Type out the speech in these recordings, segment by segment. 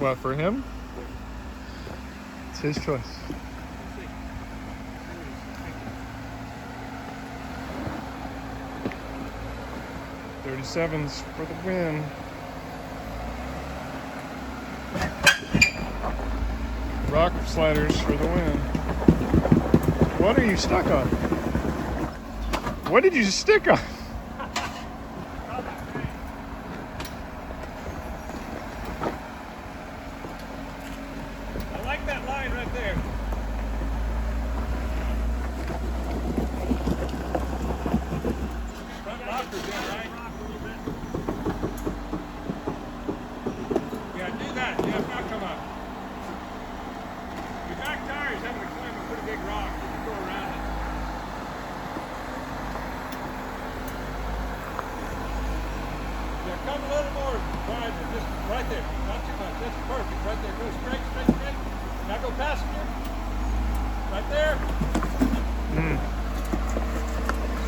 What, for him? It's his choice. 37s for the win. Rock sliders for the win. What are you stuck on? What did you stick on? I like that line right there. Front rocker's in, right? Yeah, do that. Yeah, now come up. Your back tire is having to climb a pretty big rock. You can go around it. Yeah, come a little more wide, just right there. Not too much. That's perfect. Right there. Go straight, straight, straight. Now go passenger. Right there.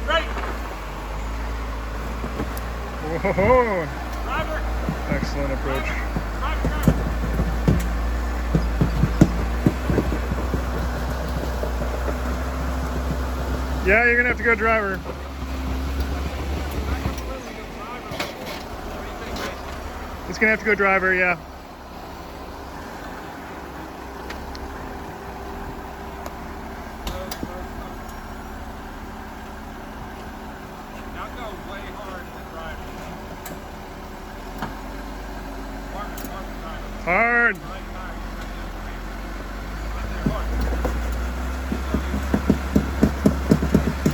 Straight. Whoa! Driver. Excellent approach. Driver, driver. Yeah, you're gonna have to go driver. It's gonna have to go driver, yeah. Now go way hard in the driver. Driver. Hard. Right tire. Right there, hard.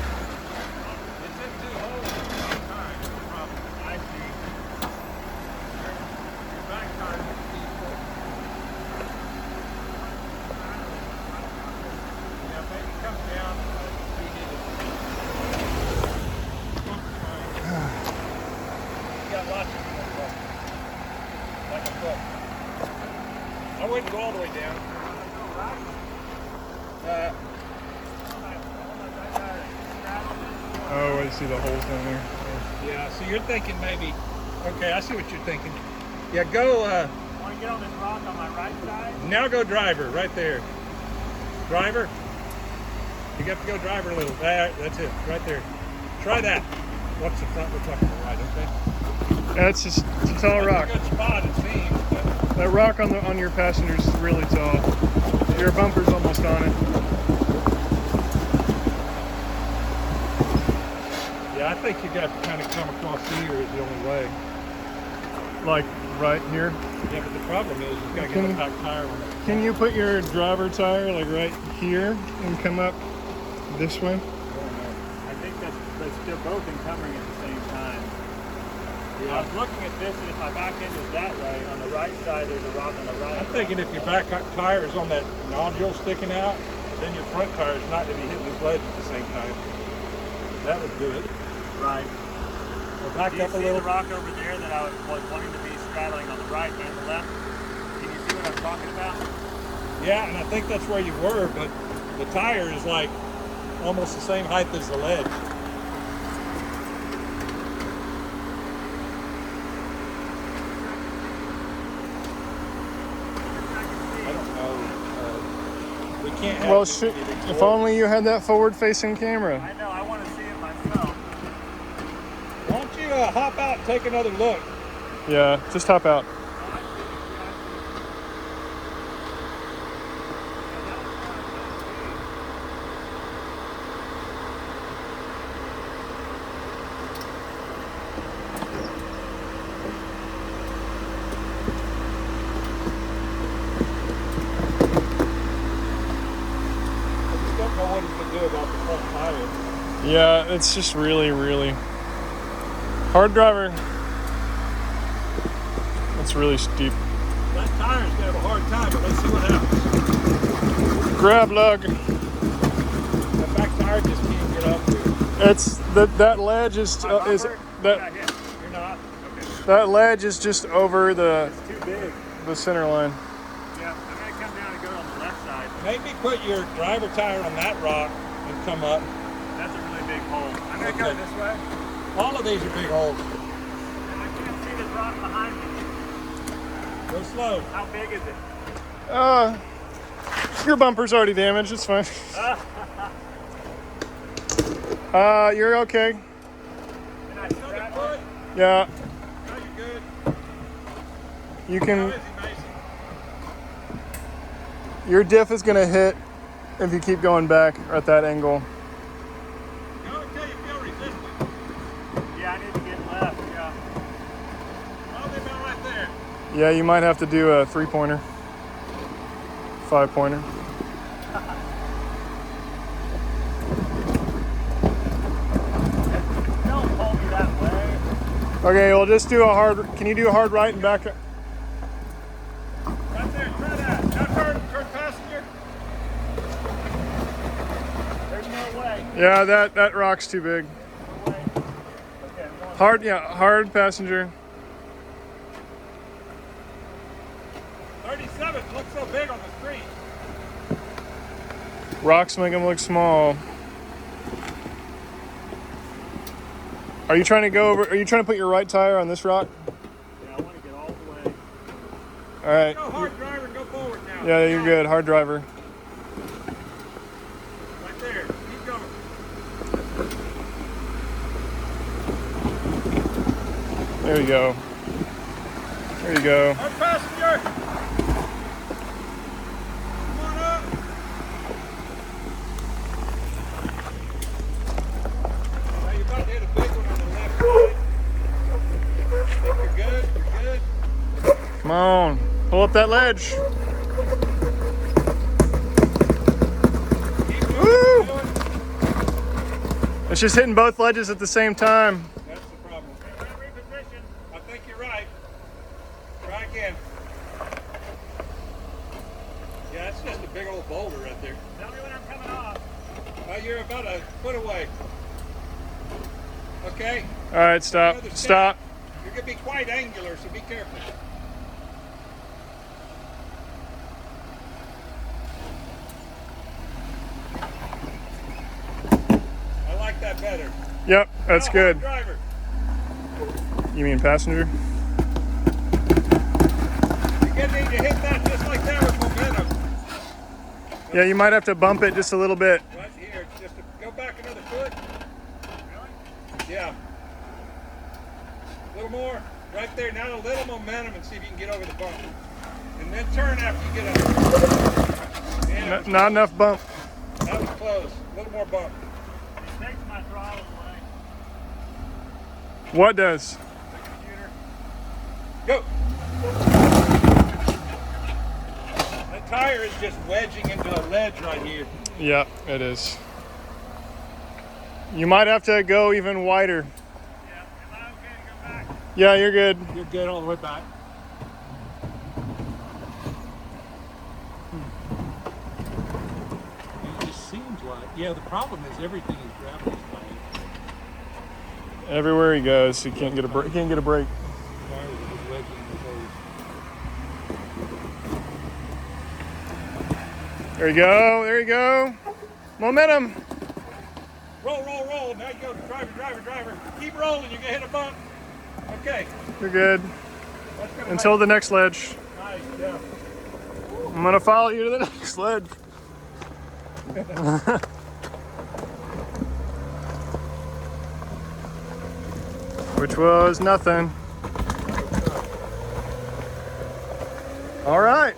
It's in two holes at the same time. That's the problem. I see. Your back tire is deep. Yeah, maybe come down. You got lots of room. Like a foot. I wouldn't go all the way down. Oh, I see the holes down there. Yeah, so you're thinking maybe, okay, I see what you're thinking. Yeah, go, Want to get on this rock on my right side? now go driver, right there. Driver. You got to go driver a little. That's it, right there. Try that. What's the front? We're talking about right, okay? That's just it's a tall rock. That's a good spot, it seems. But That rock on your passengers is really tall. Your bumper's almost on it. yeah, I think you got to kind of come across here is the only way. Like right here. Yeah, but the problem is you've got to get the back tire on it. Can you put your driver tire like right here and come up this way? I think that's they're both encumbering at the same time. Yeah. I was looking at this, and if my back end is that way, on the right side there's a rock on the right. I'm thinking if your back tire is on that nodule sticking out, then your front tire is not going to be hitting this ledge at the same time. That would do it. Right. Well, back Do you up a see little. the rock over there that I was wanting to be straddling on the right and the left? Can you see what I'm talking about? Yeah, and I think that's where you were, but the tire is like almost the same height as the ledge. I don't know. We can't have Well, it shoot, be if recorded. only you had that forward-facing camera. I know, I want to see it myself. Why don't you hop out and take another look? Yeah, just hop out. I just don't know what he can do about the front tire. Yeah, it's just really, really hard driver. It's really steep. That tire's gonna have a hard time, but let's see what happens. Grab lug. That back tire just can't get up here. It's that ledge is that You're not? Okay. that ledge is just over the It's too big. center line. Yeah, I'm going to come down and go on the left side. Maybe put your driver tire on that rock and come up. That's a really big hole. I'm going to go Okay. this way. All of these are big holes. And I can't see this rock behind me. Go slow. How big is it? Your bumper's already damaged. It's fine. You're okay. Can I straddle it? Yeah, No, you're good. you How can. is he, Mason? Your diff is gonna hit if you keep going back at that angle. Go until you feel resistance. Yeah, I need to get left. Yeah. Hold him out right there. Yeah, you might have to do a 3-pointer, 5-pointer. Don't pull me that way. Okay, we'll just do a hard. Can you do a hard right and back? Right there, try that. Now turn passenger. There's no way. Yeah, that rock's too big. No way. Okay, I'm going. Hard, yeah, hard passenger. 37 looks so big on the screen. Rocks make them look small. Are you trying to go over? Are you trying to put your right tire on this rock? Yeah, I want to get all the way. All right. Go hard driver and go forward now. Yeah, you're good. Hard driver. Right there. Keep going. There you go. There you go. Hard passenger. Come on up. Now you're about to hit a big one on the left side. Think you're good? You're good? Come on. Pull up that ledge. Keep going. Woo! Keep going. It's just hitting both ledges at the same time. That's the problem. Reposition. I think you're right. Try again. Yeah, it's just a big old boulder right there. Tell me when I'm coming off. You're about a foot away. Okay? All right, stop. Another step. Stop. You're going to be quite angular, so be careful. I like that better. Yep, that's Now, good. hard driver. You mean passenger? You're going to need to hit that just like that with momentum. Yeah, you might have to bump it just a little bit. Right here. Just to go back another foot. Really? Yeah. A little more. Right there. Now a little momentum and see if you can get over the bump. And then turn after you get up. Yeah, Not enough bump. that was close. A little more bump. It takes my throttle away. What does? The computer. Go. That tire is just wedging into a ledge right here. Yep, it is. You might have to go even wider. Yeah. Am I okay to go back? Yeah, you're good. You're good all the way back. It just seems like, yeah, the problem is everything is gravity weight. Everywhere he goes, he can't get a break. He can't get a break. Tires are just wedging his hose. There you go. There you go. Momentum. Roll, roll, roll. Now you go. Driver, driver, driver. Keep rolling. You're going to hit a bump. Okay. You're good. That's gonna Until the next ledge. Nice, yeah. I'm gonna follow you to the next ledge. Which was nothing. All right.